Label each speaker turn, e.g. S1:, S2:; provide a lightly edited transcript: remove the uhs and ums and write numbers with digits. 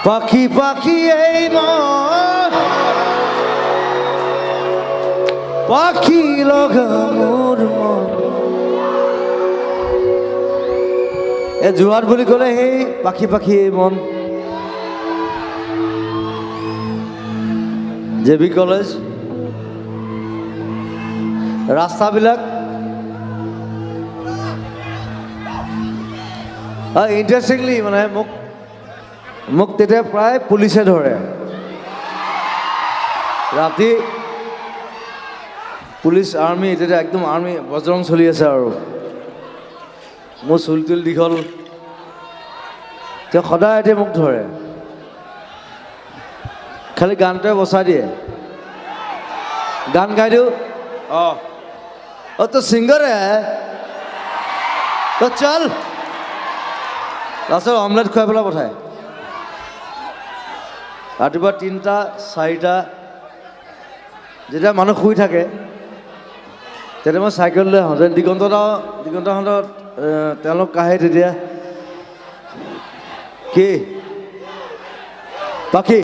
S1: পাখি পাখি এই মন পাখি লগা মোৰ মন এই যোৰহাট বুলি ক'লে সেই পাখি পাখি এই মন জেবি কলেজ ৰাস্তাবিলাক ইণ্টাৰেষ্টিংলি মানে মোক তেতিয়া প্ৰায় পুলিচে ধৰে ৰাতি পুলিচ আৰ্মি তেতিয়া একদম আৰ্মি বজৰং চলি আছে আৰু মোৰ চুল তুল দীঘল তেওঁ সদায় এতিয়া মোক ধৰে খালি গানটোৱে বচাই দিয়ে গান গাই দিওঁ অঁ তো ছিংগাৰ হে তো চল লাষ্টত অমলেট খুৱাই পেলাই পঠায় ৰাতিপুৱা 3টা 4টা যেতিয়া মানুহ শুই থাকে তেতিয়া মই চাইকেল লৈ আহোঁ দিগন্তহঁতত তেওঁলোক কাহে তেতিয়া কি পাখি